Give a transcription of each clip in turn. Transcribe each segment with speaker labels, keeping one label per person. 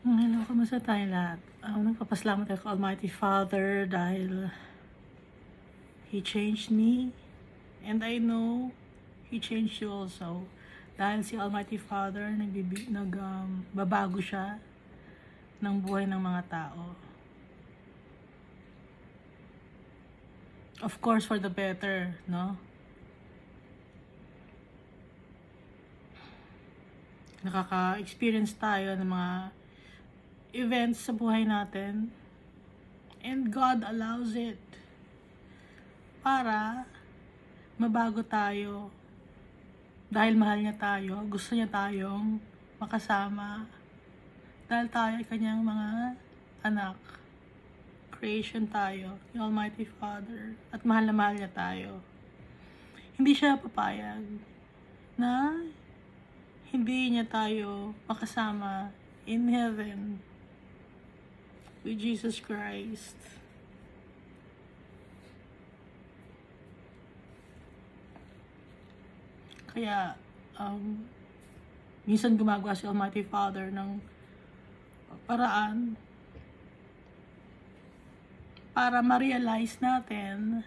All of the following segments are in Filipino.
Speaker 1: Hello, kamusta tayo lahat? Nagpapasalamat ako kay Almighty Father dahil He changed me and I know He changed you also. Dahil si Almighty Father babago siya ng buhay ng mga tao. Of course, for the better, no? Nakaka-experience tayo ng mga events sa buhay natin and God allows it para mabago tayo dahil mahal niya tayo, gusto niya tayong makasama dahil tayo ay kanyang mga anak, creation tayo ni Almighty Father at mahal na mahal niya tayo. Hindi siya papayag na hindi niya tayo makasama in heaven with Jesus Christ. Kaya, minsan gumagawa si Almighty Father ng paraan para ma-realize natin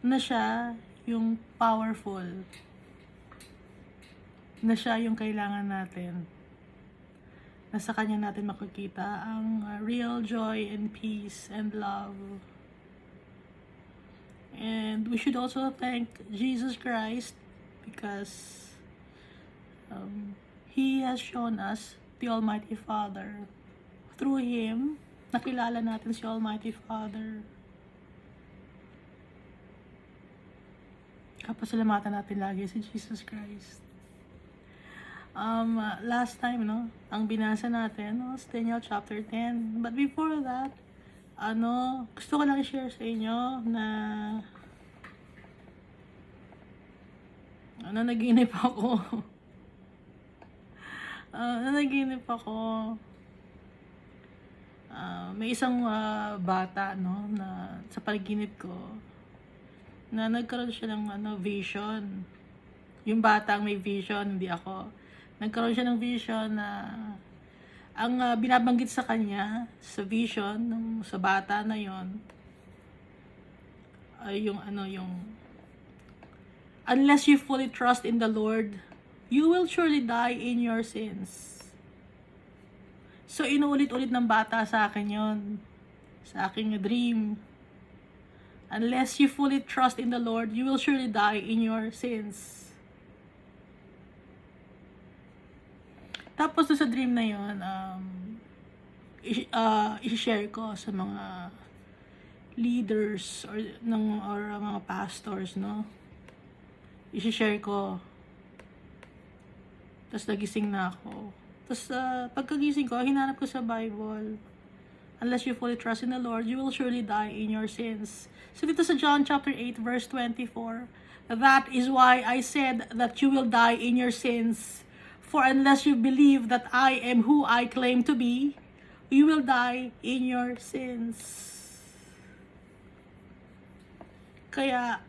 Speaker 1: na siya yung powerful, na siya yung kailangan natin. Na sa kanya natin makikita ang real joy and peace and love. And we should also thank Jesus Christ because He has shown us the Almighty Father. Through Him, nakilala natin si Almighty Father. Kapasalamatan natin lagi si Jesus Christ. Last time, ang binasa natin was Daniel chapter 10. But before that, gusto ko lang i-share sa inyo na nanaginip ako. Nanaginip ako. May isang bata, na sa panaginip ko, na nagkaroon siya ng vision. Yung bata ang may vision, hindi ako. Nagkaroon siya ng vision na ang binabanggit sa kanya sa vision sa bata na yon ay yung unless you fully trust in the Lord, you will surely die in your sins. So inuulit-ulit ng bata sa akin yon, sa aking dream. Unless you fully trust in the Lord, you will surely die in your sins. Tapos sa dream na yun, i-share ko sa mga leaders or mga pastors, i-share ko. Tapos nagising na ako. Tapos pagkagising ko, hinanap ko sa Bible. Unless you fully trust in the Lord, you will surely die in your sins. So dito sa John chapter 8 verse 24, that is why I said that you will die in your sins. For unless you believe that I am who I claim to be, you will die in your sins. Kaya,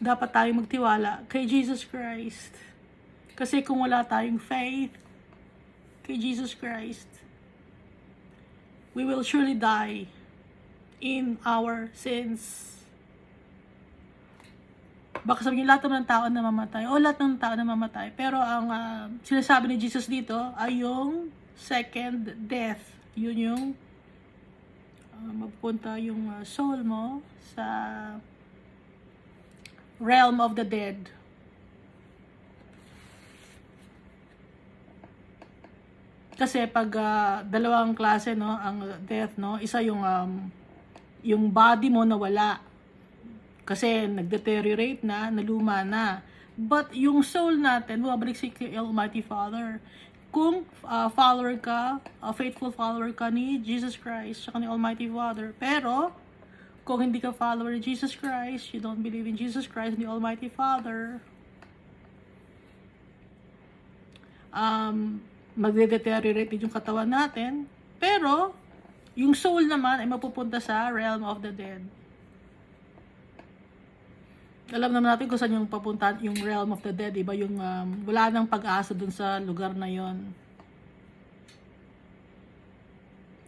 Speaker 1: dapat tayong magtiwala kay Jesus Christ. Kasi kung wala tayong faith kay Jesus Christ, we will surely die in our sins. Baka sabihin lahat ng tao na mamatay, lahat ng tao na mamatay. Pero ang sinasabi ni Jesus dito ay yung second death. Yun yung mapupunta yung soul mo sa realm of the dead. Kasi pag dalawang klase, ang death, isa yung body mo nawala. Kasi nag-deteriorate na, naluma na. But yung soul natin, bumabalik si Almighty Father. Kung follower ka, faithful follower ka ni Jesus Christ, saka ni Almighty Father. Pero, kung hindi ka follower ni Jesus Christ, you don't believe in Jesus Christ, ni Almighty Father, magde-deteriorate yung katawan natin. Pero, yung soul naman ay mapupunta sa realm of the dead. Alam naman natin kung saan yung papunta, yung realm of the dead, diba? Yung wala nang pag-asa dun sa lugar na yon.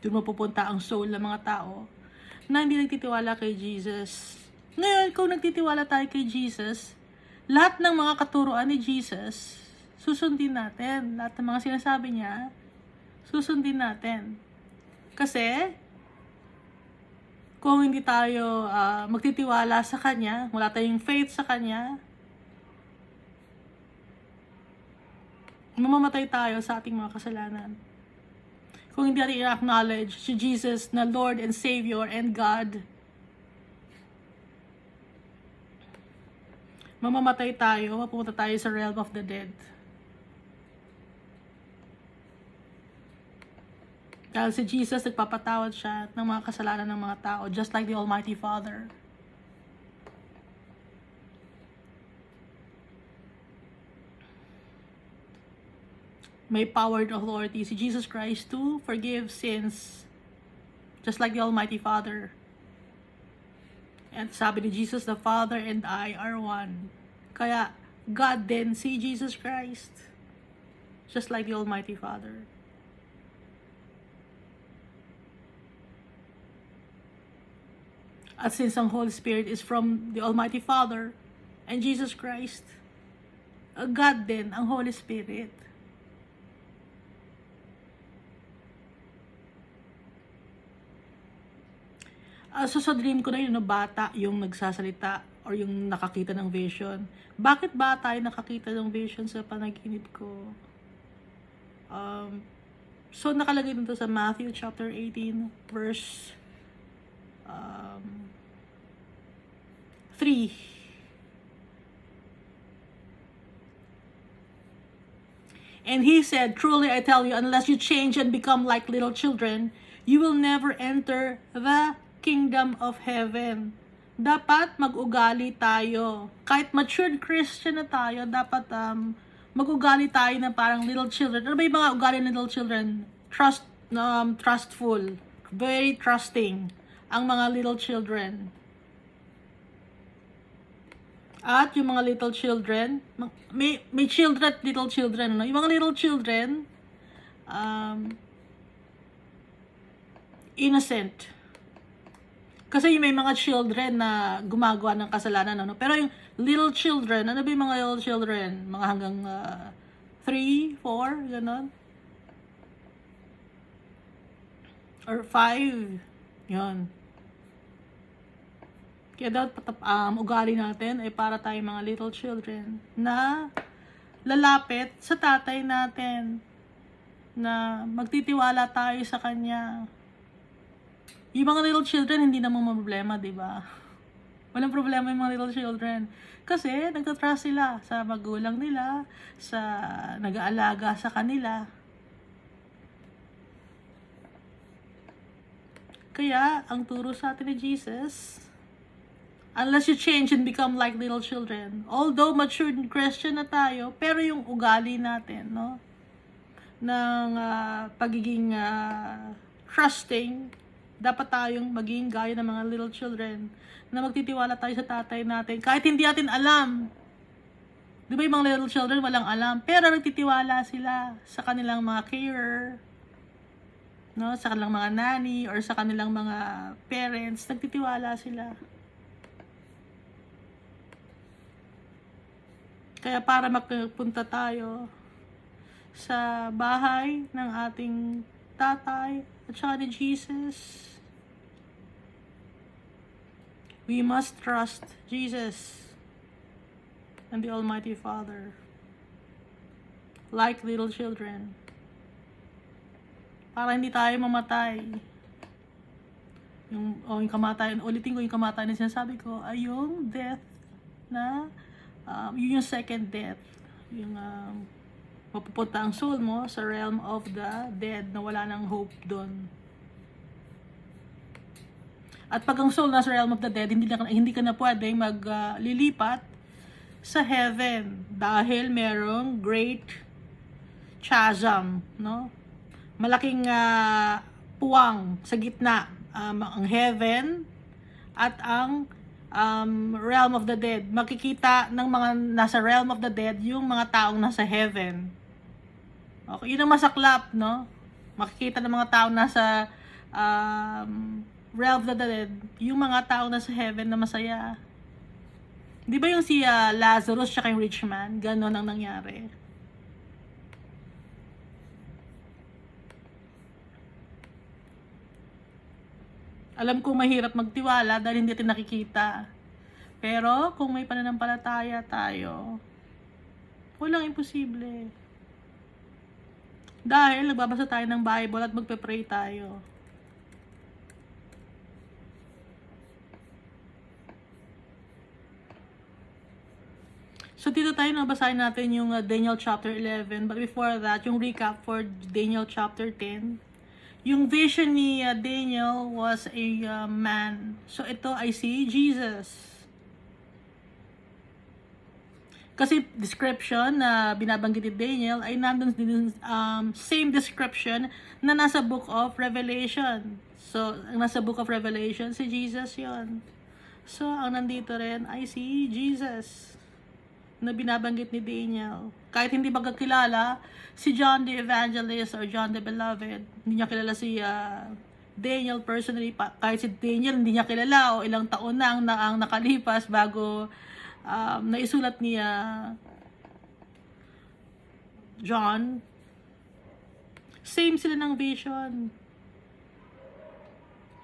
Speaker 1: Doon mapupunta ang soul ng mga tao na hindi nagtitiwala kay Jesus. Ngayon, kung nagtitiwala tayo kay Jesus, lahat ng mga katuruan ni Jesus, susundin natin. Lahat ng mga sinasabi niya, susundin natin. Kasi, kung hindi tayo magtitiwala sa Kanya, wala tayong faith sa Kanya, mamamatay tayo sa ating mga kasalanan. Kung hindi natin i-acknowledge si Jesus na Lord and Savior and God, mamamatay tayo, mapupunta tayo sa realm of the dead. Dahil si Jesus, nagpapatawad siya ng mga kasalanan ng mga tao, just like the Almighty Father. May power and authority si Jesus Christ to forgive sins, just like the Almighty Father. And sabi ni Jesus, the Father and I are one. Kaya, God din si Jesus Christ, just like the Almighty Father. At since ang Holy Spirit is from the Almighty Father and Jesus Christ, God din ang Holy Spirit. So sa dream ko na yun, bata yung nagsasalita or yung nakakita ng vision. Bakit ba tayo nakakita ng vision sa panaginip ko? So nakalagay dito sa Matthew chapter 18 verse 3. And he said, truly I tell you, unless you change and become like little children, you will never enter the kingdom of heaven. Dapat mag-ugali tayo. Kahit matured Christian na tayo, dapat mag-ugali tayo na parang little children. Ano ba yung mga ugali ng little children? Trustful. Very trusting. Ang mga little children. At yung mga little children, may children at little children. No? Yung mga little children, innocent. Kasi may mga children na gumagawa ng kasalanan, ano? Pero yung little children, ano ba yung mga little children? Mga hanggang 3, 4, gano'n? Or 5, yun. Kaya dapat ugali natin ay para tayo mga little children na lalapit sa tatay natin, na magtitiwala tayo sa Kanya. Yung mga little children, hindi naman problema, di ba? Walang problema yung mga little children. Kasi, nagtatrust sila sa magulang nila, sa nag-aalaga sa kanila. Kaya, ang turo sa atin ni Jesus, unless you change and become like little children, although matured Christian na tayo, pero yung ugali natin, no? Ng pagiging trusting, dapat tayong maging gaya ng mga little children na magtitiwala tayo sa tatay natin kahit hindi natin alam. Di ba yung mga little children walang alam, pero nagtitiwala sila sa kanilang mga carer, no? Sa kanilang mga nanny or sa kanilang mga parents, nagtitiwala sila. Kaya para magpunta tayo sa bahay ng ating tatay at saka ni Jesus, we must trust Jesus and the Almighty Father like little children para hindi tayo mamatay. Yung kamatayan, ulitin ko yung kamatayan na sinasabi ko ay yung death na yun yung second death, yung mapupunta ang soul mo sa realm of the dead na wala nang hope doon. At pag ang soul nasa realm of the dead, hindi ka na pwedeng maglilipat sa heaven dahil merong great chasm, no? Malaking puwang sa gitna, ang heaven at ang realm of the dead. Makikita ng mga nasa realm of the dead yung mga taong nasa heaven. Okay, yun ang masaklap, no? Makikita ng mga taong nasa realm of the dead, yung mga taong nasa heaven na masaya. Di ba yung si Lazarus siya yung rich man? Ganon ang nangyari. Alam kong mahirap magtiwala dahil hindi natin nakikita. Pero kung may pananampalataya tayo, walang imposible. Dahil nagbabasa tayo ng Bible at magpe-pray tayo. So dito tayo nabasahin natin yung Daniel chapter 11. But before that, yung recap for Daniel chapter 10. Yung vision ni Daniel was a man. So ito ay si Jesus. Kasi description na binabanggit ni Daniel ay nandun din same description na nasa Book of Revelation. So ang nasa Book of Revelation si Jesus yon. So ang nandito rin ay si Jesus na binabanggit ni Daniel. Kahit hindi magkakilala si John the Evangelist or John the Beloved, hindi niya kilala si Daniel personally. Kahit si Daniel hindi niya kilala o ilang taon na ang nakalipas bago naisulat ni John. Same sila ng vision.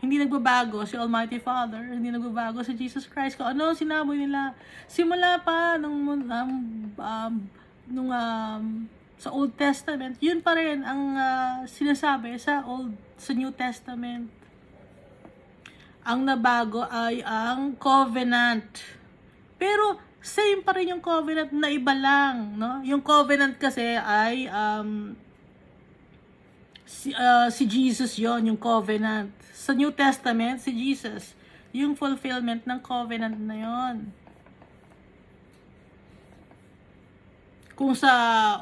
Speaker 1: Hindi nagbabago si Almighty Father, hindi nagbabago si Jesus Christ. Kung ano sinabi nila simula pa nung sa Old Testament, yun pa rin ang sinasabi sa New Testament. Ang nabago ay ang covenant. Pero same pa rin yung covenant, na iba lang, no? Yung covenant kasi ay si Jesus yon, yung covenant. Sa New Testament, si Jesus, yung fulfillment ng covenant na yon. Kung sa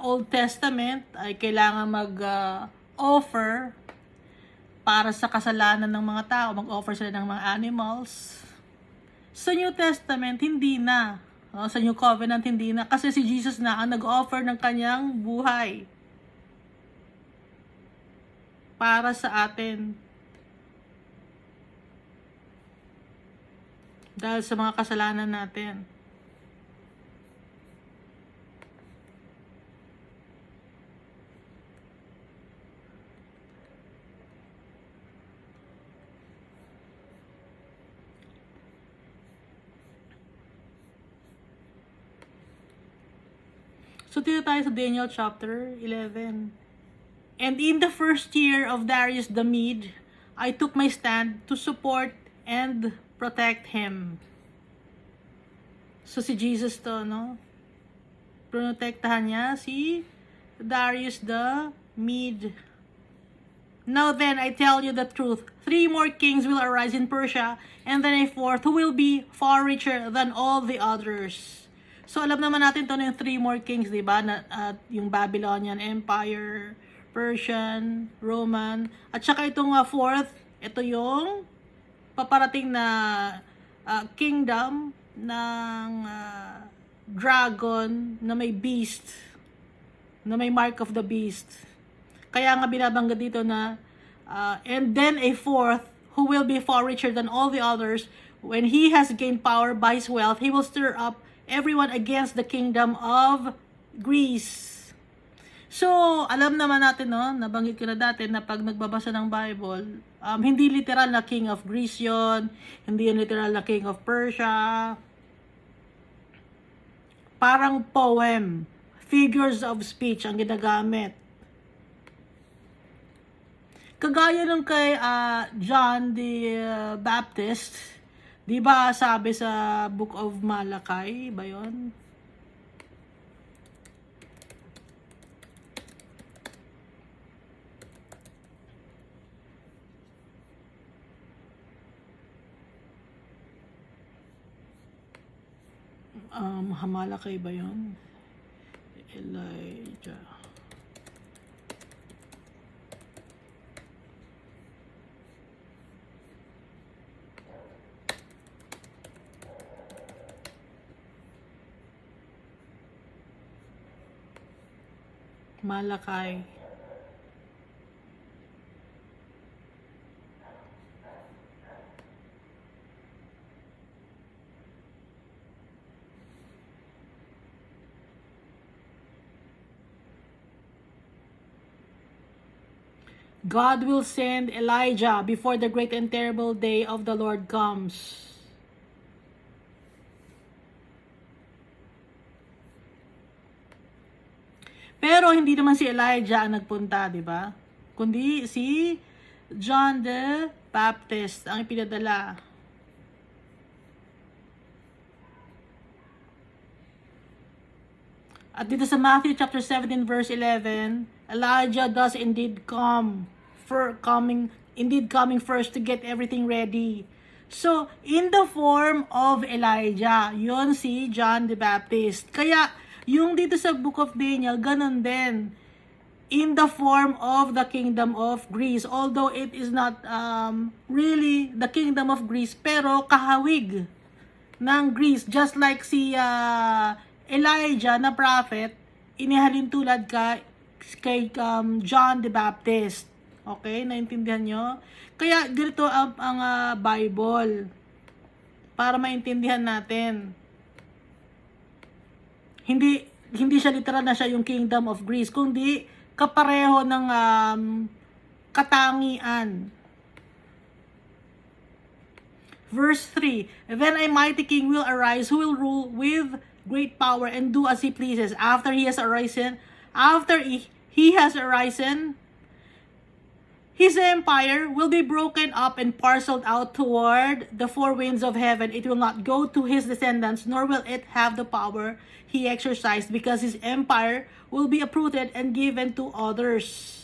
Speaker 1: Old Testament ay kailangan mag-offer para sa kasalanan ng mga tao, mag-offer sila ng mga animals. Sa New Testament, hindi na. Sa New Covenant, hindi na. Kasi si Jesus na ang nag-offer ng kanyang buhay para sa atin. Dahil sa mga kasalanan natin. So, dito tayo sa Daniel chapter 11. And in the first year of Darius the Mede, I took my stand to support and protect him. So, si Jesus to, no? Protektahan niya si Darius the Mede. Now then, I tell you the truth. 3 more kings will arise in Persia, and then a 4th who will be far richer than all the others. So, alam naman natin to na yung 3 more kings, di ba? Yung Babylonian Empire, Persian, Roman, at saka itong 4th, ito yung paparating na kingdom ng dragon na may beast, na may mark of the beast. Kaya nga binabanggit dito na and then a 4th who will be far richer than all the others. When he has gained power by his wealth, he will stir up everyone against the kingdom of Greece. So, alam naman natin, no, nabanggit ko na dati na pag nagbabasa ng Bible, hindi literal na king of Greece yun, hindi literal na king of Persia. Parang poem, figures of speech ang ginagamit. Kagaya nung kay John the Baptist, di ba sabi sa Book of Malachi, ba yun? Malaki ba yun? Elijah. Malakay. God will send Elijah before the great and terrible day of the Lord comes. Pero hindi naman si Elijah ang nagpunta, di ba? Kundi si John the Baptist ang ipinadala. At dito sa Matthew chapter 17 verse 11, Elijah does indeed coming first to get everything ready. So, in the form of Elijah, yon si John the Baptist. Kaya, yung dito sa Book of Daniel, ganun din. In the form of the kingdom of Greece. Although it is not really the kingdom of Greece, pero kahawig ng Greece. Just like si Elijah na prophet, inihalin tulad kay John the Baptist. Okay? Naintindihan nyo? Kaya ganito ang Bible. Para maintindihan natin. Hindi siya literal na siya yung kingdom of Greece, kundi kapareho ng katangian. Verse 3, then a mighty king will arise who will rule with great power and do as he pleases. After he has arisen, his empire will be broken up and parceled out toward the four winds of heaven. It will not go to his descendants, nor will it have the power he exercised, because his empire will be uprooted and given to others.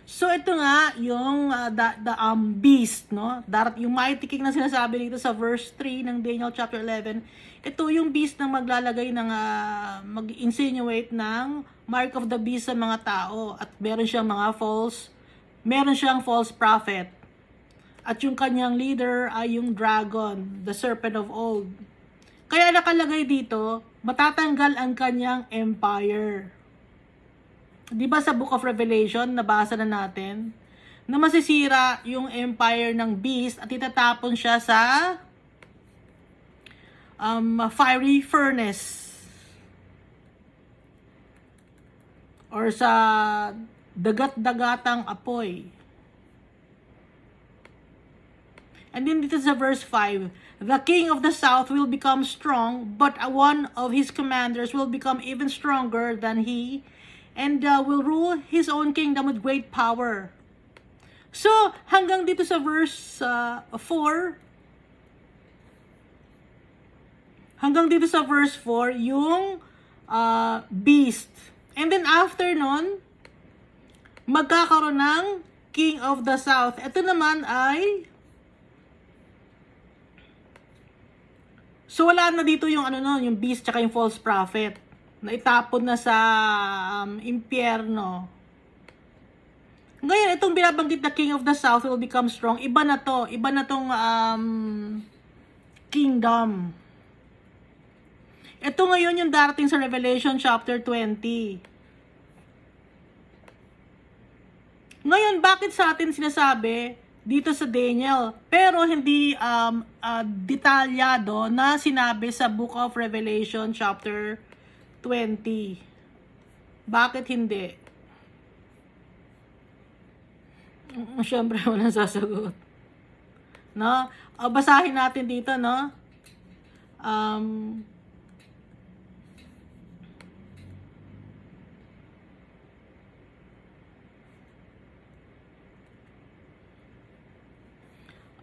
Speaker 1: So ito nga yung the beast, no? Yung mighty king na sinasabi dito sa verse 3 ng Daniel chapter 11. Ito yung beast na maglalagay ng mag-insinuate ng mark of the beast sa mga tao, at meron siyang false prophet. At yung kanyang leader ay yung dragon, the serpent of old. Kaya nakalagay dito, matatanggal ang kanyang empire. Di ba sa Book of Revelation, nabasa na natin, na masisira yung empire ng beast at itatapon siya sa fiery furnace. Or sa dagat-dagatang apoy. And then dito sa verse 5, the king of the south will become strong, but one of his commanders will become even stronger than he, and will rule his own kingdom with great power. So, hanggang dito sa verse 4, yung beast. And then after nun, magkakaroon ng king of the south. Ito naman ay, so wala na dito yung yung beast tsaka yung false prophet na itapon na sa impyerno. Ngayon, itong binabanggit na king of the south will become strong. Iba na tong kingdom. Ito ngayon yung darating sa Revelation chapter 20. Ngayon, bakit sa atin sinasabi dito sa Daniel, pero hindi detalyado na sinabi sa Book of Revelation chapter 20? Bakit hindi? Siyempre, walang sasagot. No? Basahin natin dito, no?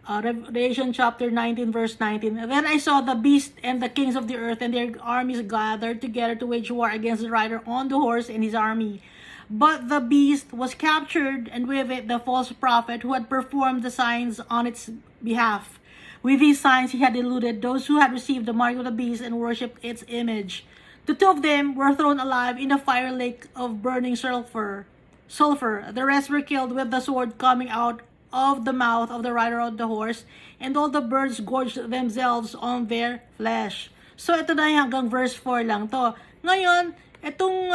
Speaker 1: Revelation chapter 19 verse 19. Then I saw the beast and the kings of the earth and their armies gathered together to wage war against the rider on the horse and his army. But the beast was captured, and with it the false prophet who had performed the signs on its behalf. With these signs he had deluded those who had received the mark of the beast and worshipped its image. The two of them were thrown alive in a fire lake of burning sulfur. The rest were killed with the sword coming out of the mouth of the rider of the horse, and all the birds gorged themselves on their flesh. So ito na hanggang verse 4 lang to. Ngayon, itong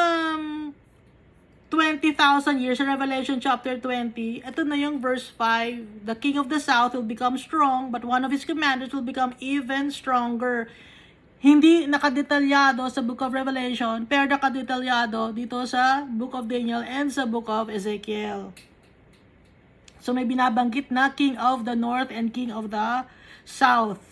Speaker 1: 20,000 years, Revelation chapter 20, ito na yung verse 5. The king of the south will become strong, but one of his commanders will become even stronger. Hindi nakadetalyado sa Book of Revelation, pero nakadetalyado dito sa Book of Daniel and sa Book of Ezekiel. So may binabanggit na king of the north and king of the south.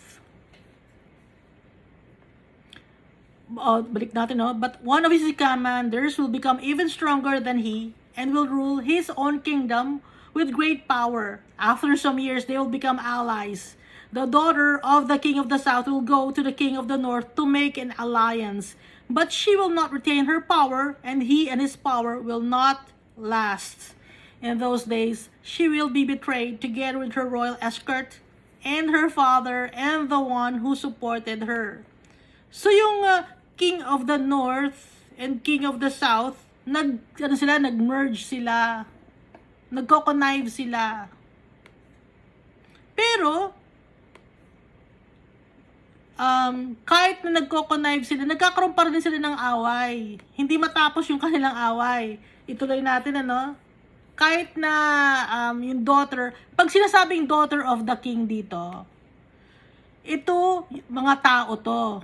Speaker 1: Balik natin, no? But one of his commanders will become even stronger than he and will rule his own kingdom with great power. After some years, they will become allies. The daughter of the king of the south will go to the king of the north to make an alliance. But she will not retain her power, and he and his power will not last. In those days, she will be betrayed together with her royal escort and her father and the one who supported her. So yung king of the north and king of the south, nag-merge sila. Nagko-connive sila. Pero kahit na nagko-connive sila, nagkakaroon pa rin sila ng away. Hindi matapos yung kanilang away. Ituloy natin, ano? Kahit na yung daughter, pag sinasabing daughter of the king dito, ito, mga tao to,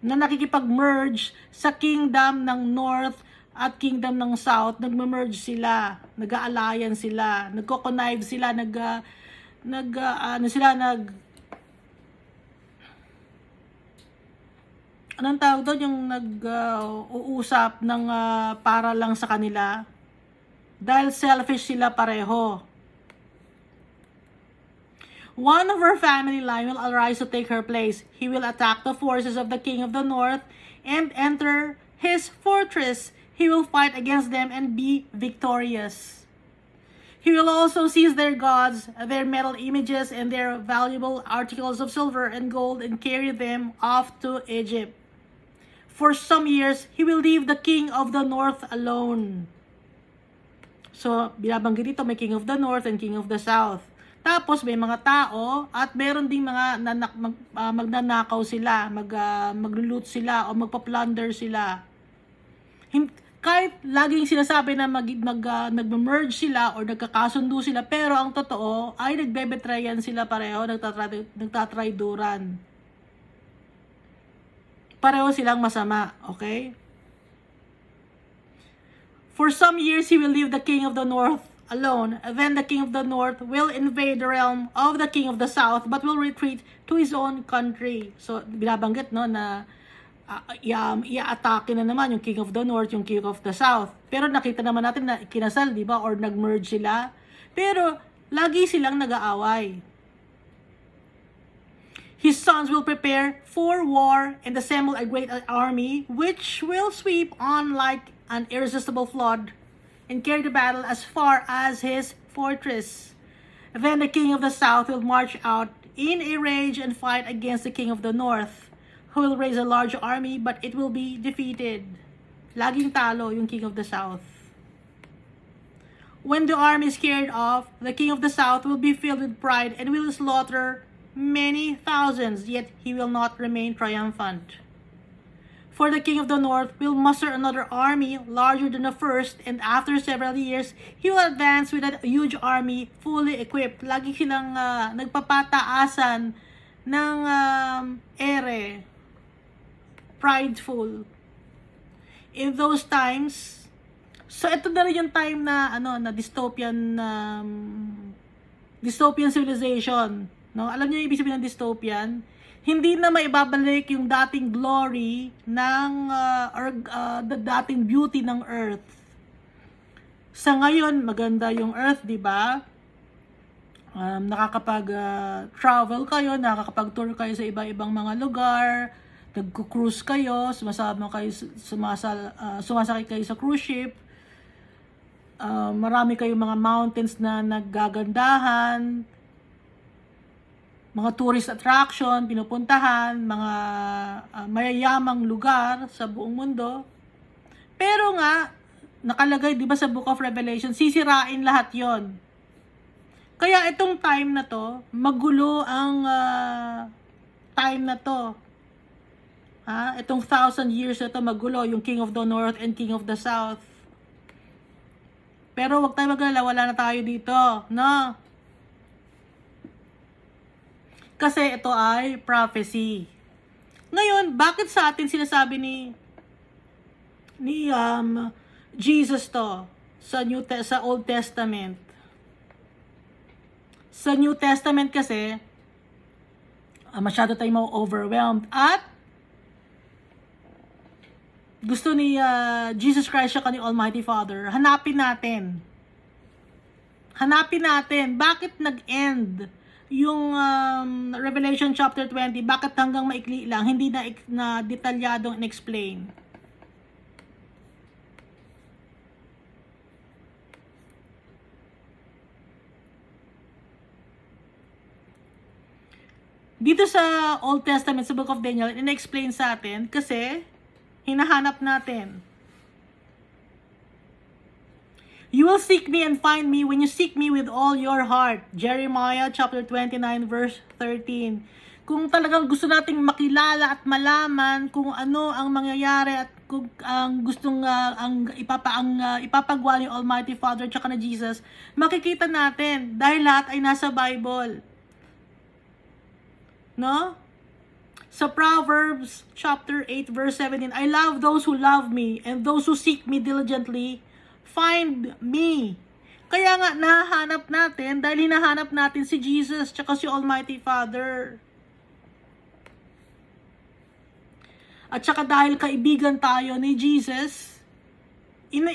Speaker 1: na nakikipag-merge sa kingdom ng north at kingdom ng south, nagme-merge sila, nag-a-alliance sila, nagko-connive sila, anong tawag doon, yung uusap ng para lang sa kanila, dahil selfish sila pareho. One of her family line will arise to take her place. He will attack the forces of the king of the north and enter his fortress. He will fight against them and be victorious. He will also seize their gods, their metal images, and their valuable articles of silver and gold and carry them off to Egypt. For some years, he will leave the king of the north alone. So, binabanggit dito, may king of the north and king of the south. Tapos may mga tao at meron ding mga magnanakaw sila, magluloot sila o magpa-plunder sila. Kahit laging sinasabi na nag-merge sila o nagkakasundo sila, pero ang totoo ay nagbebetrayan sila pareho, nagtatrayduran. Pareho silang masama, okay? For some years, he will leave the king of the north alone. Then the king of the north will invade the realm of the king of the south, but will retreat to his own country. So, binabanggit, no, na i-atake na naman yung king of the north, yung king of the south. Pero nakita naman natin na kinasal, di ba? Or nag-merge sila. Pero, lagi silang nag-aaway. His sons will prepare for war and assemble a great army, which will sweep on like an irresistible flood and carry the battle as far as his fortress. Then the king of the south will march out in a rage and fight against the king of the north, who will raise a large army, but it will be defeated. Laging talo yung king of the south. When the army is carried off, the king of the south will be filled with pride and will slaughter many thousands, yet he will not remain triumphant. For the king of the north will muster another army larger than the first, and after several years, he will advance with a huge army fully equipped. Lagi silang nagpapataasan ng ere, prideful. In those times, so ito na rin yung time na na dystopian civilization, no? Alam niyo yung ibig sabihin ng dystopian? Hindi na maibabalik yung dating glory ng the dating beauty ng earth. Sa ngayon, maganda yung earth, di ba? Nakakapag-travel kayo, nakakapag-tour kayo sa iba-ibang mga lugar, nagko-cruise kayo, sumasakay kayo sa cruise ship, marami kayong mga mountains na naggagandahan, mga tourist attraction, pinupuntahan, mga mayayamang lugar sa buong mundo. Pero nga, nakalagay, di ba sa Book of Revelation, sisirain lahat yon. Kaya itong time na to, magulo ang time na to. Itong 1,000 years na to, magulo, yung King of the North and King of the South. Pero wag tayo magalala, wala na tayo dito, no? Kasi ito ay prophecy. Ngayon, bakit sa atin sinasabi ni Jesus to sa Old Testament? Sa New Testament kasi, masyado tayong overwhelmed at gusto ni Jesus Christ siya ni Almighty Father, hanapin natin bakit nag-end yung Revelation chapter 20, bakit hanggang maikli lang, hindi na detalyadong in-explain. Dito sa Old Testament, sa Book of Daniel, in-explain sa atin kasi hinahanap natin. You will seek me and find me when you seek me with all your heart. Jeremiah chapter 29 verse 13. Kung talagang gusto nating makilala at malaman kung ano ang mangyayari at kung ang gustong ipapagawa ni Almighty Father at na Jesus, makikita natin dahil lahat ay nasa Bible. No? Sa Proverbs chapter 8 verse 17, I love those who love me, and those who seek me diligently find me. Kaya nga nahanap natin dahil hinahanap natin si Jesus tsaka si Almighty Father. At tsaka dahil kaibigan tayo ni Jesus,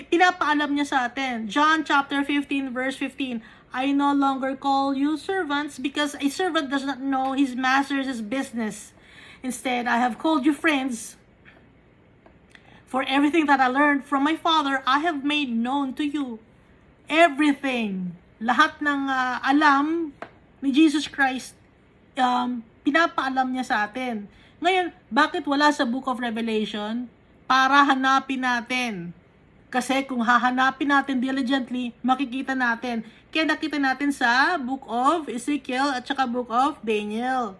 Speaker 1: pinapaalam niya sa atin. John chapter 15 verse 15, I no longer call you servants because a servant does not know his master's business. Instead, I have called you friends. For everything that I learned from my Father, I have made known to you. Everything. Lahat ng alam ni Jesus Christ, pinapaalam niya sa atin. Ngayon, bakit wala sa Book of Revelation? Para hanapin natin. Kasi kung hahanapin natin diligently, makikita natin. Kaya nakita natin sa Book of Ezekiel at saka Book of Daniel.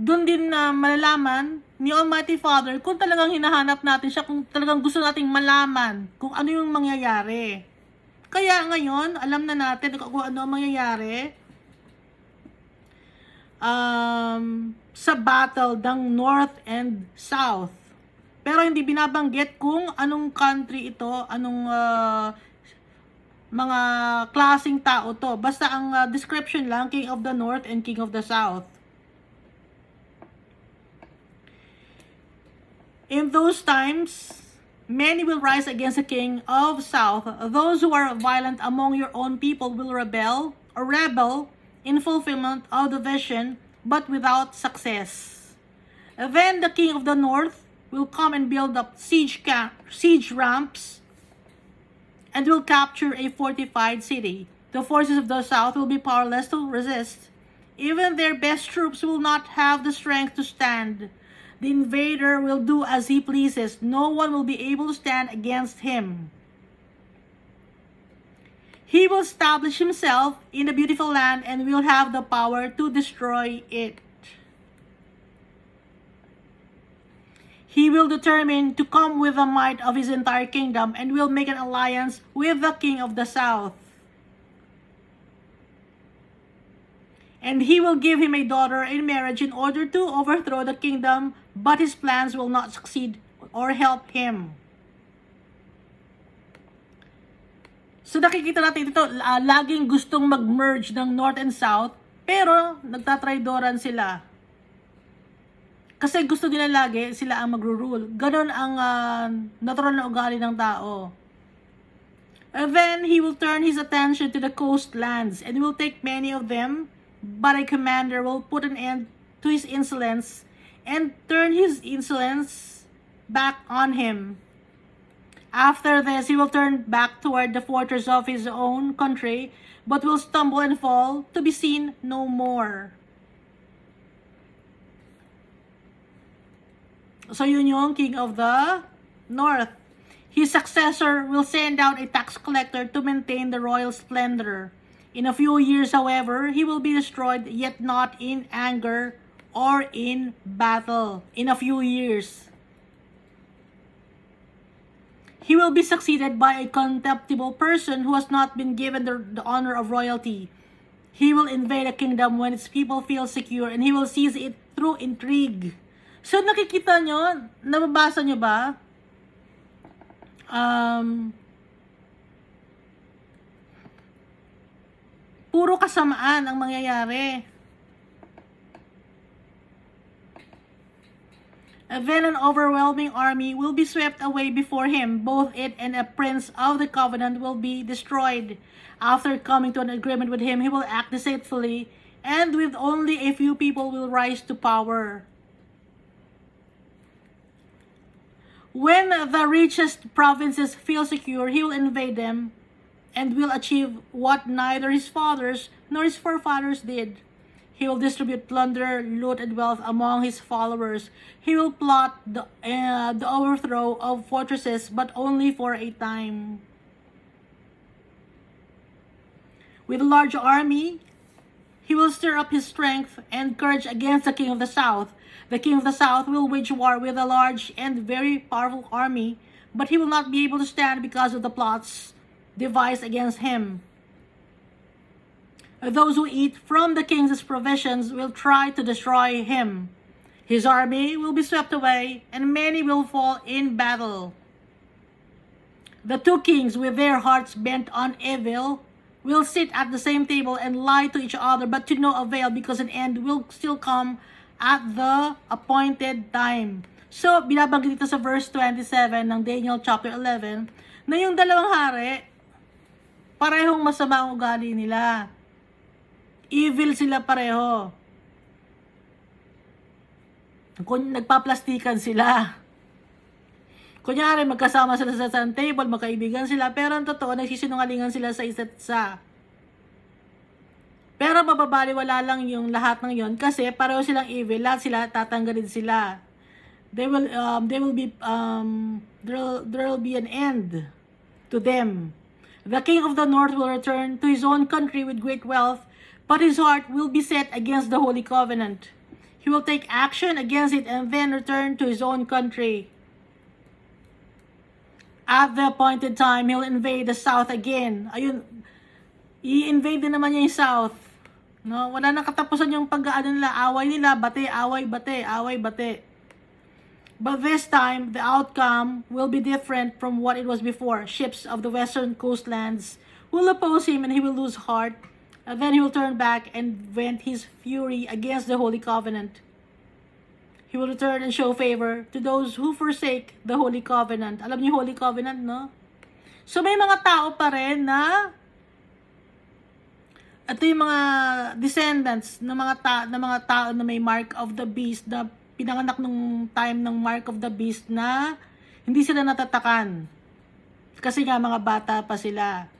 Speaker 1: Doon din na malalaman ni Almighty Father kung talagang hinahanap natin siya, kung talagang gusto nating malaman kung ano yung mangyayari. Kaya ngayon, alam na natin kung ano ang mangyayari sa battle ng North and South. Pero hindi binabanggit kung anong country ito, anong mga klaseng tao to. Basta ang description lang, King of the North and King of the South. In those times, many will rise against the king of south. Those who are violent among your own people will rebel in fulfillment of the vision, but without success. Then the king of the north will come and build up siege ramps and will capture a fortified city. The forces of the south will be powerless to resist. Even their best troops will not have the strength to stand. The invader will do as he pleases. No one will be able to stand against him. He will establish himself in a beautiful land and will have the power to destroy it. He will determine to come with the might of his entire kingdom and will make an alliance with the king of the south. And he will give him a daughter in marriage in order to overthrow the kingdom, but his plans will not succeed or help him. So nakikita natin ito, laging gustong mag-merge ng North and South, pero nagtatraydoran sila. Kasi gusto nila lagi sila ang magro-rule. Ganon ang natural na ugali ng tao. And then he will turn his attention to the coastlands and will take many of them. But a commander will put an end to his insolence and turn his insolence back on him. After this, he will turn back toward the fortress of his own country, but will stumble and fall to be seen no more. So yun yung king of the north. His successor will send out a tax collector to maintain the royal splendor. In a few years, however, he will be destroyed, yet not in anger or in battle. In a few years. He will be succeeded by a contemptible person who has not been given the honor of royalty. He will invade a kingdom when its people feel secure, and he will seize it through intrigue. So nakikita nyo, nababasa nyo ba? Puro kasamaan ang mangyayari. Then an overwhelming army will be swept away before him. Both it and a prince of the covenant will be destroyed. After coming to an agreement with him, he will act deceitfully, and with only a few people will rise to power. When the richest provinces feel secure, he will invade them and will achieve what neither his fathers nor his forefathers did. He will distribute plunder, loot, and wealth among his followers. He will plot the overthrow of fortresses, but only for a time. With a large army, he will stir up his strength and courage against the king of the south. The king of the south will wage war with a large and very powerful army, but he will not be able to stand because of the plots devised against him. Those who eat from the king's provisions will try to destroy him. His army will be swept away, and many will fall in battle. The two kings, with their hearts bent on evil, will sit at the same table and lie to each other, but to no avail, because an end will still come at the appointed time. So, binabanggit dito sa verse 27 ng Daniel chapter 11, na yung dalawang hari, parehong masama ang ugali nila. Evil sila pareho. Kung nagpaplastikan sila. Kunyari, magkasama sila sa isang table, magkaibigan sila, pero ang totoo, nagsisinungalingan sila sa isa't isa. Pero mababaliwala lang yung lahat ng yon kasi pareho silang evil, lahat sila tatanggalin sila. There will be an end to them. The king of the north will return to his own country with great wealth, but his heart will be set against the Holy Covenant. He will take action against it and then return to his own country. At the appointed time, he'll invade the south again. Ayun, i-invade din naman niya yung south. No? Wala nang katapusan yung pag-aano nila, away nila, bate, away, bate, away, bate. But this time, the outcome will be different from what it was before. Ships of the western coastlands will oppose him, and he will lose heart. And then he will turn back and vent his fury against the Holy Covenant. He will return and show favor to those who forsake the Holy Covenant. Alam niyo Holy Covenant, no? So may mga tao pa rin na ito yung mga descendants ng mga tao na may mark of the beast, na pinanganak nung time ng mark of the beast, na hindi sila natatakan. Kasi nga mga bata pa sila.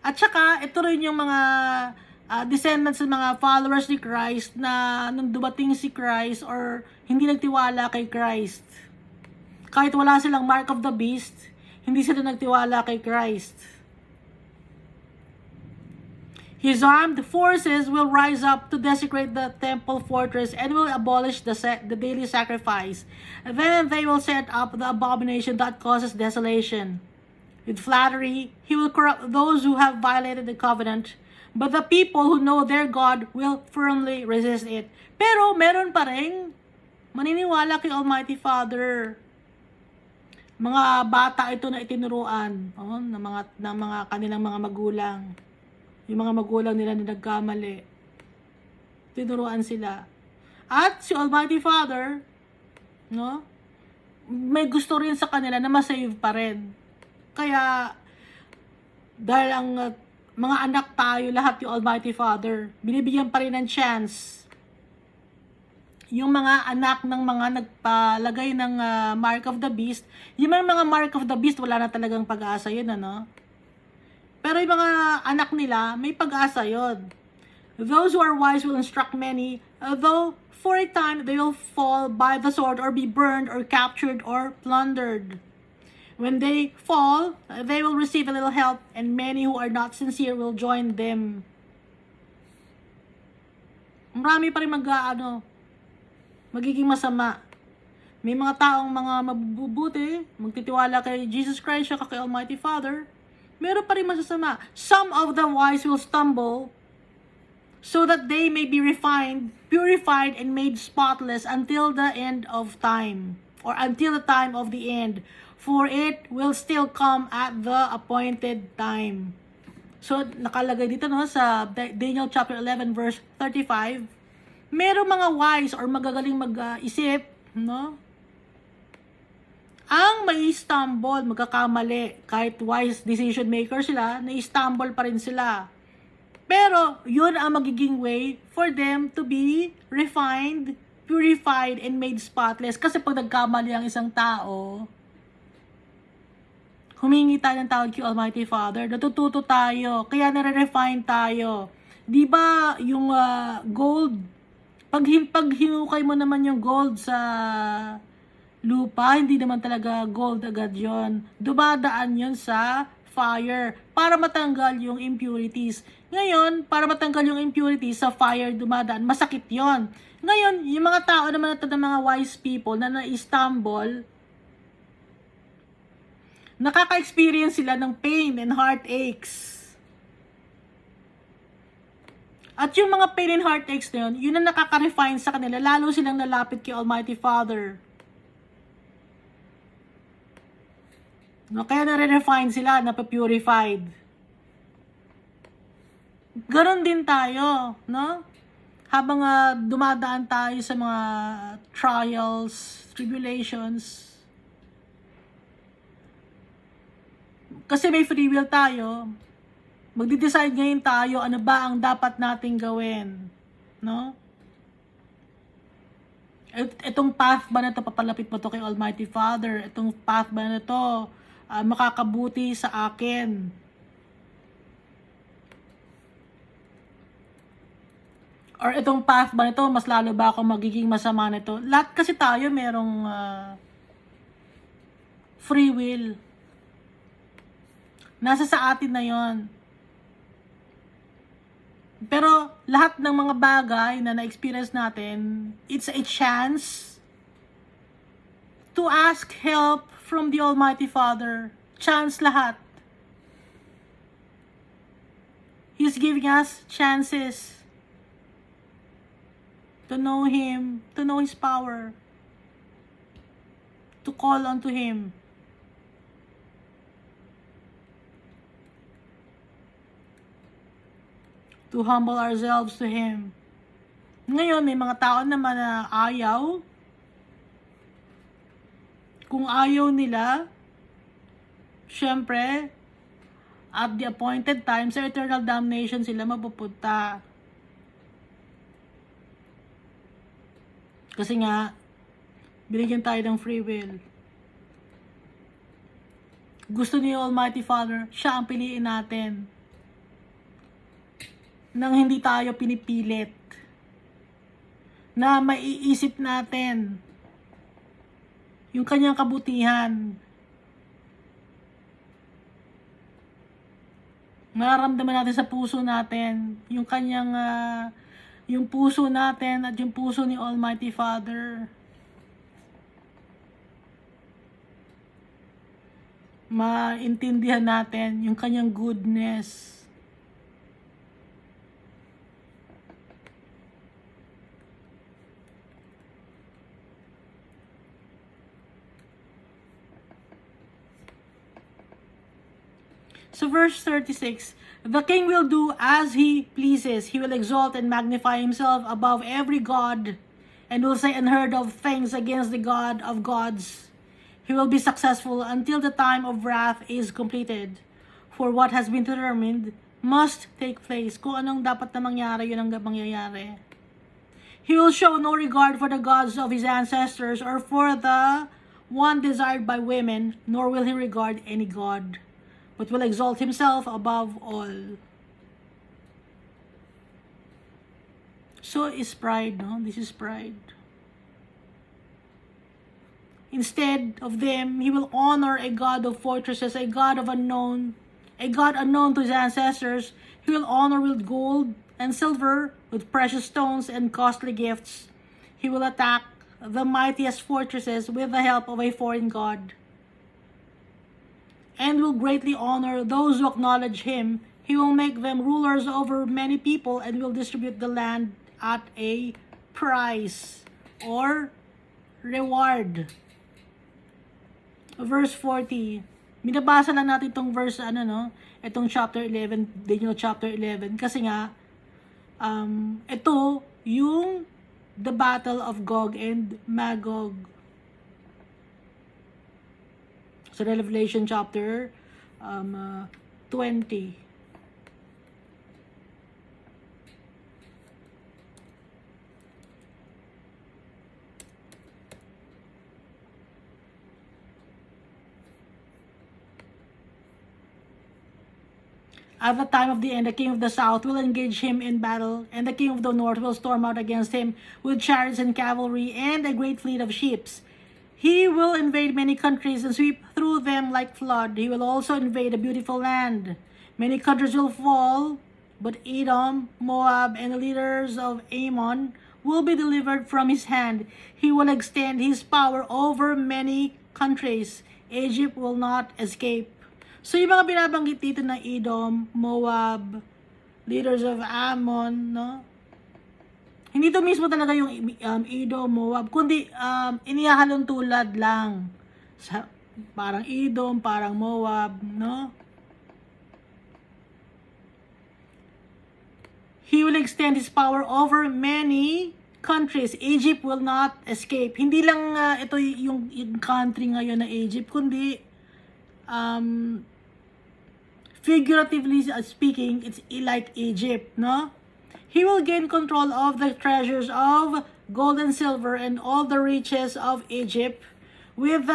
Speaker 1: At saka ito rin yung mga descendants ng mga followers ni Christ na nung dumating si Christ or hindi nagtiwala kay Christ. Kahit wala silang mark of the beast, hindi sila nagtiwala kay Christ. His armed forces will rise up to desecrate the temple fortress and will abolish the daily sacrifice. Then they will set up the abomination that causes desolation. With flattery, he will corrupt those who have violated the covenant, but the people who know their God will firmly resist it. Pero meron pa rin maniniwala kay Almighty Father. Mga bata ito na itinuruan ng mga kanilang mga magulang. Yung mga magulang nila na nagkamali. Tinuruan sila. At si Almighty Father, no, may gusto rin sa kanila na masave pa rin. Kaya, dahil ang mga anak tayo, lahat yung Almighty Father, binibigyan pa rin ng chance. Yung mga anak ng mga nagpalagay ng mark of the beast, yung mga mark of the beast, wala na talagang pag-asa yun, ano? Pero yung mga anak nila, may pag-asa yun. Those who are wise will instruct many, though for a time they will fall by the sword or be burned or captured or plundered. When they fall, they will receive a little help, and many who are not sincere will join them. Marami pa rin magiging masama. May mga taong mga mabubuti, magtitiwala kay Jesus Christ, siya kay Almighty Father. Meron pa rin masasama. Some of the wise will stumble, so that they may be refined, purified, and made spotless until the end of time, or until the time of the end, for it will still come at the appointed time. So, nakalagay dito no, sa Daniel chapter 11 verse 35, merong mga wise or magagaling mag-isip, no? Ang may stumble, magkakamali, kahit wise decision maker sila, na-stumble pa rin sila. Pero, yun ang magiging way for them to be refined, purified, and made spotless. Kasi pag nagkamali ang isang tao, humingi tayo ng tawad kay Almighty Father, natututo tayo, kaya nare-refine tayo. Di ba yung gold, pag hinukay mo naman yung gold sa lupa, hindi naman talaga gold agad yon. Dumadaan yon sa fire para matanggal yung impurities. Ngayon, para matanggal yung impurities sa fire dumadaan, masakit yon. Ngayon, yung mga tao naman ito ng mga wise people na na-stumble, nakaka-experience sila ng pain and heartaches. At yung mga pain and heartaches na yun ang nakaka-refine sa kanila, lalo silang nalapit kay Almighty Father. No, kaya nare-refine sila, napapurified. Ganon din tayo, no? Habang dumadaan tayo sa mga trials, tribulations. Kasi may free will tayo. Magde-decide ngayon tayo ano ba ang dapat nating gawin, no? Itong path ba na ito, papalapit mo to kay Almighty Father? Itong path ba na ito, makakabuti sa akin? Or itong path ba nito, mas lalo ba ako magiging masama nito? Lahat kasi tayo merong free will. Nasa sa atin na yon. Pero lahat ng mga bagay na na-experience natin, it's a chance to ask help from the Almighty Father. Chance lahat. He's giving us chances to know Him, to know His power, to call unto Him. To humble ourselves to Him. Ngayon, may mga tao naman na ayaw. Kung ayaw nila, syempre, at the appointed time, sa eternal damnation sila mapupunta. Kasi nga, binigyan tayo ng free will. Gusto ni Almighty Father, siya ang piliin natin. Nang hindi tayo pinipilit. Na maiisip natin yung kanyang kabutihan. Nararamdaman natin sa puso natin yung kanyang yung puso natin at yung puso ni Almighty Father. Maintindihan natin yung kanyang goodness. So verse 36, the king will do as he pleases. He will exalt and magnify himself above every god and will say unheard of things against the God of gods. He will be successful until the time of wrath is completed. For what has been determined must take place. Kung anong dapat na mangyari, yun ang mangyayari. He will show no regard for the gods of his ancestors or for the one desired by women, nor will he regard any god, but will exalt himself above all. So is pride, no? This is pride. Instead of them, he will honor a god of fortresses, a god unknown to his ancestors. He will honor with gold and silver, with precious stones and costly gifts. He will attack the mightiest fortresses with the help of a foreign god, and will greatly honor those who acknowledge him. He will make them rulers over many people and will distribute the land at a price or reward. Verse 40. Binabasa lang natin itong verse, itong chapter 11, Daniel chapter 11, kasi nga, ito yung the battle of Gog and Magog. So, Revelation chapter 20. At the time of the end, the king of the south will engage him in battle, and the king of the north will storm out against him with chariots and cavalry and a great fleet of ships. He will invade many countries and sweep through them like flood. He will also invade a beautiful land. Many countries will fall, but Edom, Moab, and the leaders of Ammon will be delivered from his hand. He will extend his power over many countries. Egypt will not escape. So, yung mga binabanggit dito na Edom, Moab, leaders of Ammon, no? Hindi to mismo talaga yung Edom, Moab, kundi inihahalong tulad lang. Parang Edom, parang Moab, no? He will extend his power over many countries. Egypt will not escape. Hindi lang ito yung country ngayon na Egypt, kundi figuratively speaking, it's like Egypt, no? He will gain control of the treasures of gold and silver and all the riches of Egypt with the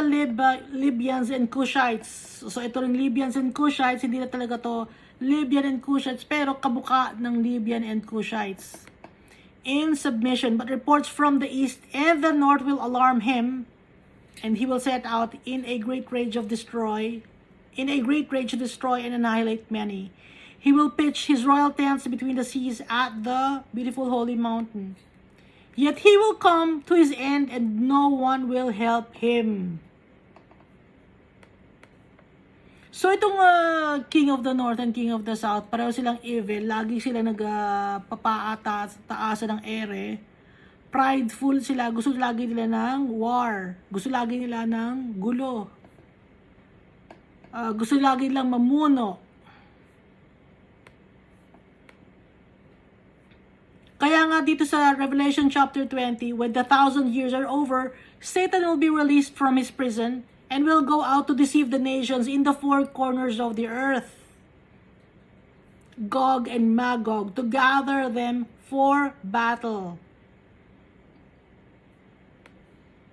Speaker 1: Libyans and Cushites. So ito rin Libyans and Cushites, hindi na talaga to Libyan and Cushites, pero kabuka ng Libyan and Cushites in submission. But reports from the east and the north will alarm him, and he will set out in a great rage to destroy and annihilate many. He will pitch his royal tents between the seas at the beautiful holy mountain. Yet he will come to his end and no one will help him. So itong King of the North and King of the South, pareho silang evil. Lagi sila nagpapaataasan ng ere. Prideful sila. Gusto lagi nila ng war. Gusto lagi nila ng gulo. Gusto lagi nilang mamuno. Kaya nga dito sa Revelation chapter 20, when the 1,000 years are over, Satan will be released from his prison and will go out to deceive the nations in the four corners of the earth, Gog and Magog, to gather them for battle.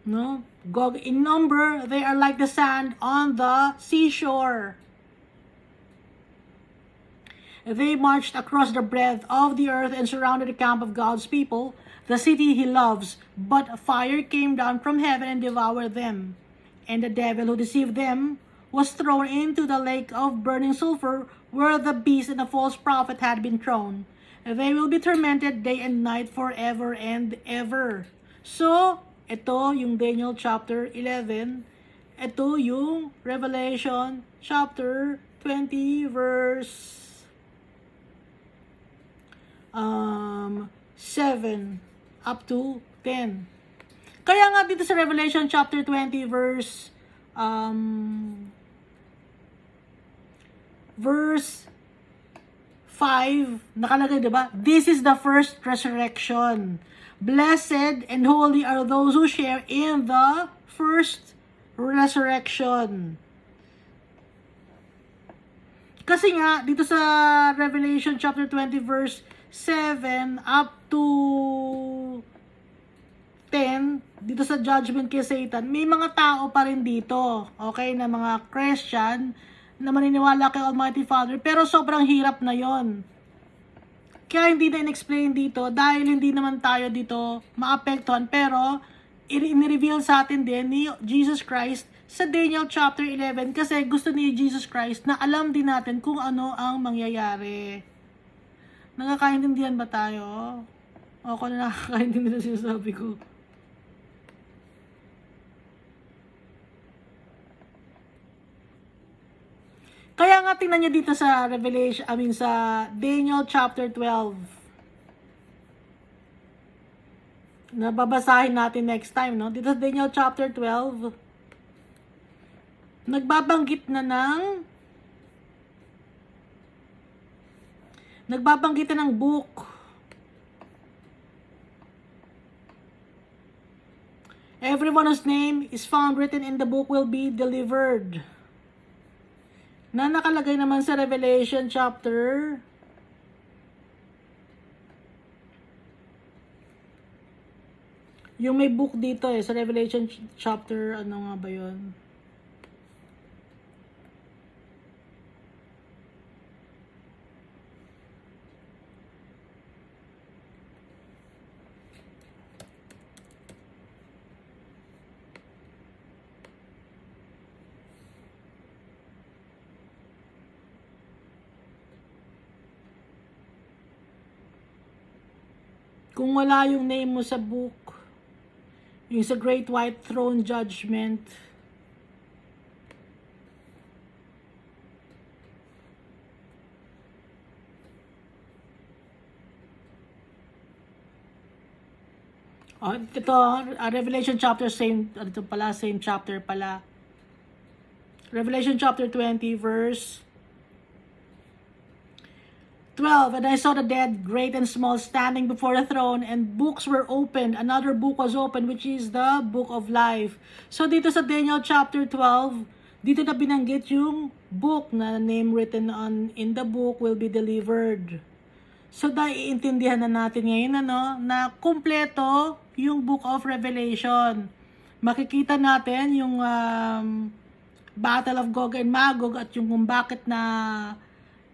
Speaker 1: No? Gog in number, they are like the sand on the seashore. They marched across the breadth of the earth and surrounded the camp of God's people, the city he loves. But fire came down from heaven and devoured them. And the devil who deceived them was thrown into the lake of burning sulfur, where the beast and the false prophet had been thrown. They will be tormented day and night forever and ever. So, ito yung Daniel chapter 11. Ito yung Revelation chapter 20 verse 7 up to 10. Kaya nga dito sa Revelation chapter 20 verse 5 nakalagay, diba? This is the first resurrection. Blessed and holy are those who share in the first resurrection. Kasi nga dito sa Revelation chapter 20 verse 7 up to 10, dito sa judgment kay Satan, may mga tao pa rin dito, okay, na mga Christian na maniniwala kay Almighty Father, pero sobrang hirap na yon. Kaya hindi na in-explain dito dahil hindi naman tayo dito maapektuhan, pero in-reveal sa atin din ni Jesus Christ sa Daniel chapter 11 kasi gusto ni Jesus Christ na alam din natin kung ano ang mangyayari. Nakakaintindihan ba tayo? O kung nakakaintindihan na sinasabi ko? nga tingnan niyo dito sa Revelation, sa Daniel chapter 12. Nababasahin natin next time, no? Dito sa Daniel chapter 12, nagbabanggit na ng book. Everyone whose name is found written in the book will be delivered. Na nakalagay naman sa Revelation chapter 12. Yung may book dito sa Revelation chapter, ano nga ba yun? Kung wala yung name mo sa book, yung sa Great White Throne Judgment, ito, Revelation chapter, same chapter pala. Revelation chapter 20, verse 12, and I saw the dead, great and small, standing before the throne, and books were opened. Another book was opened, which is the book of life. So dito sa Daniel chapter 12, dito na binanggit yung book na name written in the book will be delivered. So naiintindihan na natin ngayon na kumpleto yung book of Revelation. Makikita natin yung Battle of Gog and Magog at yung kung bakit na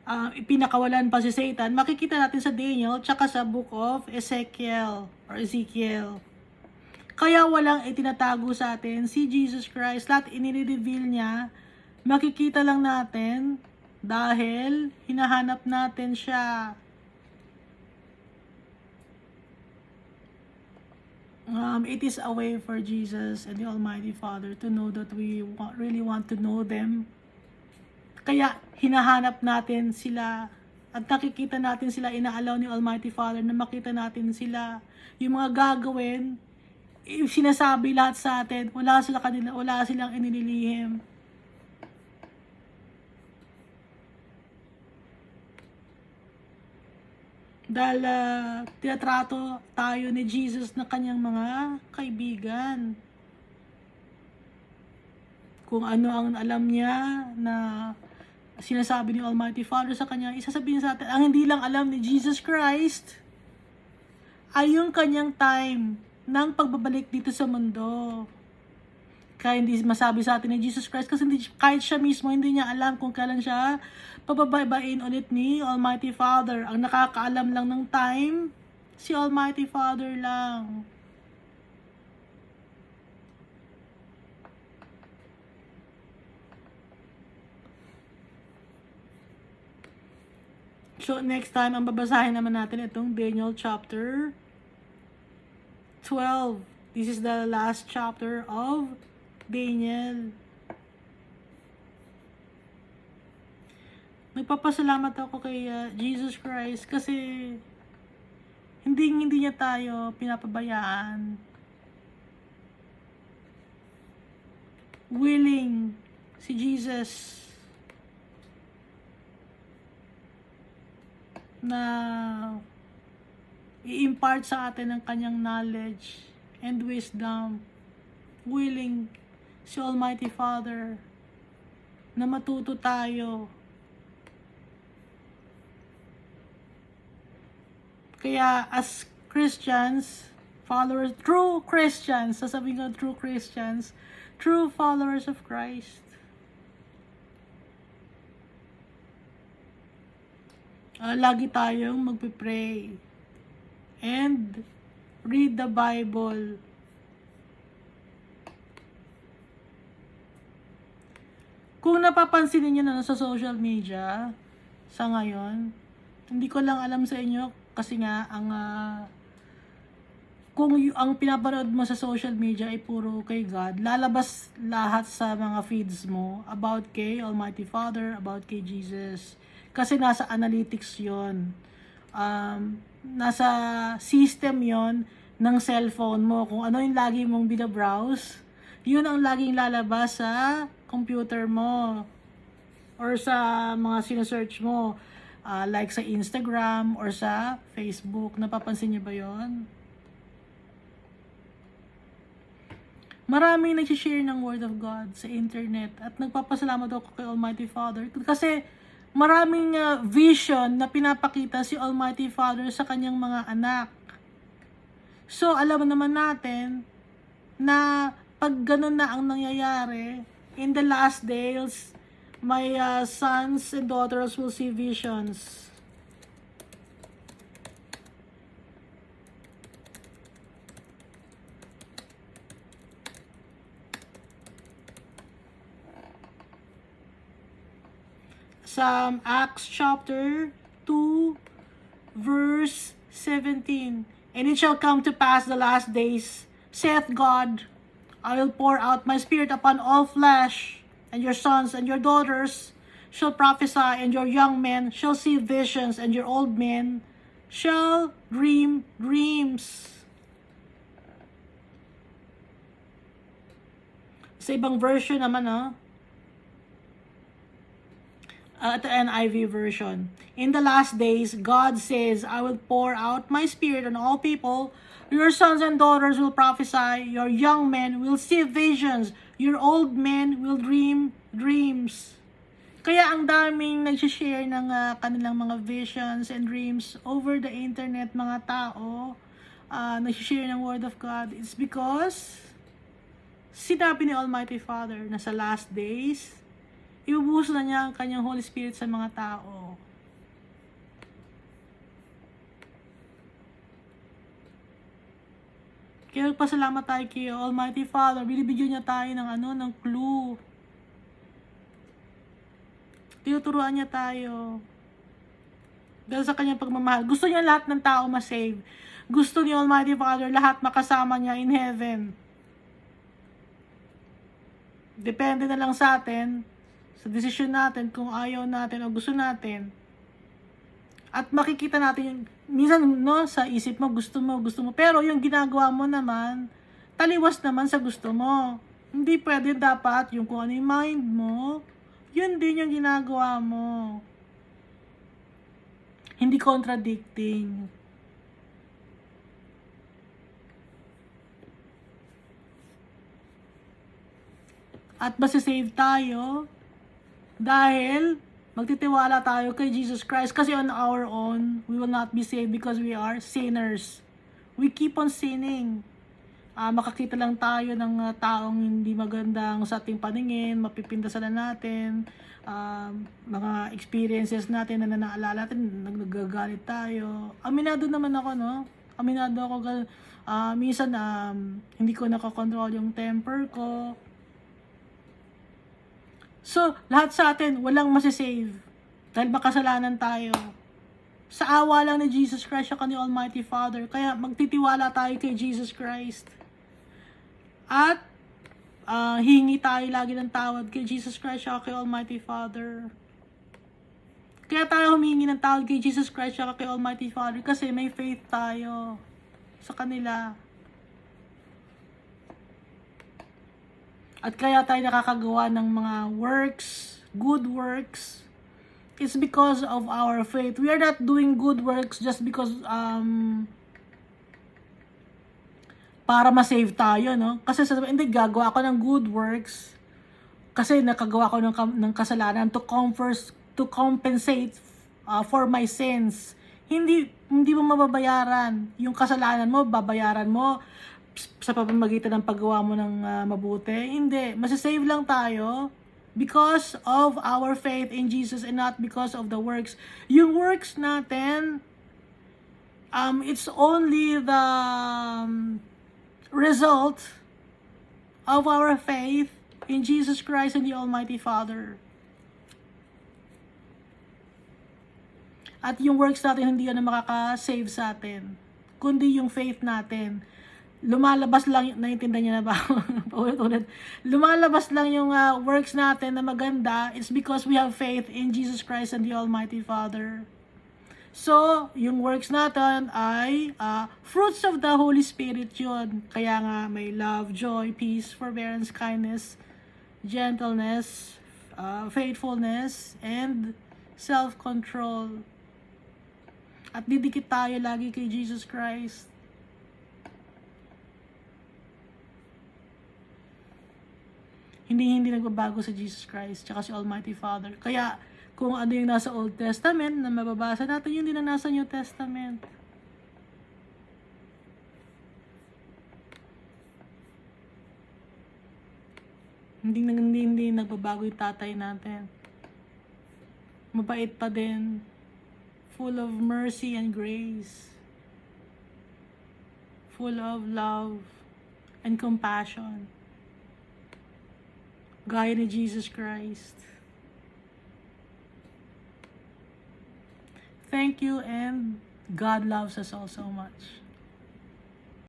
Speaker 1: ipinakawalan pa si Satan, makikita natin sa Daniel tsaka sa book of Ezekiel. Kaya walang itinatago sa atin si Jesus Christ. Lahat inireveal niya, makikita lang natin dahil hinahanap natin siya. It is a way for Jesus and the Almighty Father to know that we really want to know them. Kaya hinahanap natin sila at nakikita natin sila, inaalaw ni Almighty Father na makita natin sila. Yung mga gagawin, sinasabi lahat sa atin, wala silang inililihim. Dahil tinatrato tayo ni Jesus na kanyang mga kaibigan. Kung ano ang alam niya na sinasabi ni Almighty Father sa kanya, isasabihin sa atin, ang hindi lang alam ni Jesus Christ ay yung kanyang time ng pagbabalik dito sa mundo. Kaya hindi masabi sa atin ni Jesus Christ kasi kahit siya mismo hindi niya alam kung kailan siya pababain ulit ni Almighty Father. Ang nakakaalam lang ng time, si Almighty Father lang. So, next time, ang babasahin naman natin itong Daniel chapter 12. This is the last chapter of Daniel. Nagpapasalamat ako kay Jesus Christ kasi hindi niya tayo pinapabayaan. Willing si Jesus na i-impart sa atin ang kanyang knowledge and wisdom. Willing si Almighty Father na matuto tayo. Kaya as Christians, followers, true Christians, sasabihin ko true Christians, true followers of Christ, lagi tayong magpipray and read the Bible. Kung napapansin niyo na sa social media sa ngayon, hindi ko lang alam sa inyo kasi nga ang kung ang pinapanood mo sa social media ay puro kay God, lalabas lahat sa mga feeds mo about kay Almighty Father, about kay Jesus. Kasi nasa analytics yon, nasa system yon ng cellphone mo. Kung ano yung lagi mong binabrowse, yun ang laging lalabas sa computer mo or sa mga sinesearch mo, like sa Instagram or sa Facebook. Napapansin niyo ba yon? Maraming nag-share ng Word of God sa internet at nagpapasalamat ako kay Almighty Father kasi maraming vision na pinapakita si Almighty Father sa kanyang mga anak. So, alam naman natin na pag ganun na ang nangyayari, in the last days, my sons and daughters will see visions. Sa Acts chapter 2, verse 17. And it shall come to pass the last days, saith God, I will pour out my spirit upon all flesh, and your sons and your daughters shall prophesy, and your young men shall see visions, and your old men shall dream dreams. Sa ibang version naman, at the NIV version. In the last days, God says, I will pour out my spirit on all people. Your sons and daughters will prophesy. Your young men will see visions. Your old men will dream dreams. Kaya ang daming nag-share ng kanilang mga visions and dreams over the internet, mga tao, nag-share ng Word of God. It's because sinabi ni Almighty Father na sa last days, ibubuhos na niya ang kanyang Holy Spirit sa mga tao. Kaya nagpasalamat tayo kay Almighty Father. Binibigyan niya tayo ng clue. Tinuturuan niya tayo. Dahil sa kanyang pagmamahal. Gusto niya lahat ng tao ma-save. Gusto ni Almighty Father lahat makasama niya in heaven. Depende na lang sa atin, sa desisyon natin, kung ayaw natin o gusto natin. At makikita natin yung, minsan sa isip mo, gusto mo. Pero yung ginagawa mo naman, taliwas naman sa gusto mo. Hindi pwede, dapat yung kung ano yung mind mo, yun din yung ginagawa mo. Hindi contradicting. At masasave tayo dahil magtitiwala tayo kay Jesus Christ. Kasi on our own, we will not be saved because we are sinners. We keep on sinning. Makakita lang tayo ng taong hindi magandang sa ating paningin, mapipintasan na natin, mga experiences natin na naalala natin, nagagalit tayo. Aminado naman ako, Aminado ako, minsan hindi ko nakakontrol yung temper ko. So, lahat sa atin, walang masisave. Dahil makasalanan tayo. Sa awa lang ni Jesus Christ siya ni Almighty Father. Kaya magtitiwala tayo kay Jesus Christ. At hingi tayo lagi ng tawad kay Jesus Christ siya kay Almighty Father. Kaya tayo humingi ng tawad kay Jesus Christ siya kay Almighty Father kasi may faith tayo sa kanila. At kaya tayo nakakagawa ng mga works, good works. It's because of our faith. We are not doing good works just because para ma-save tayo, Kasi hindi, gagawa ako ng good works kasi nakagawa ko ng kasalanan to compensate for my sins. Hindi mo mababayaran yung kasalanan mo, babayaran mo sa pamamagitan ng paggawa mo ng mabuti. Hindi. Masasave lang tayo because of our faith in Jesus and not because of the works. Yung works natin, it's only the result of our faith in Jesus Christ and the Almighty Father. At yung works natin, hindi yan na makaka-save sa atin, kundi yung faith natin. lumalabas lang, naiintindihan niyo na ba? Paulit-ulit. Lumalabas lang yung works natin na maganda. It's because we have faith in Jesus Christ and the Almighty Father. So, yung works natin ay fruits of the Holy Spirit yun. Kaya nga may love, joy, peace, forbearance, kindness, gentleness, faithfulness, and self-control. At didikit tayo lagi kay Jesus Christ. Hindi nagbabago sa Jesus Christ tsaka si Almighty Father. Kaya kung ano yung nasa Old Testament na mababasa natin, yun din ang nasa New Testament. Hindi nagbabago yung tatay natin. Mabait pa din. Full of mercy and grace. Full of love and compassion. Gaya ni Jesus Christ. Thank you, and God loves us all so much.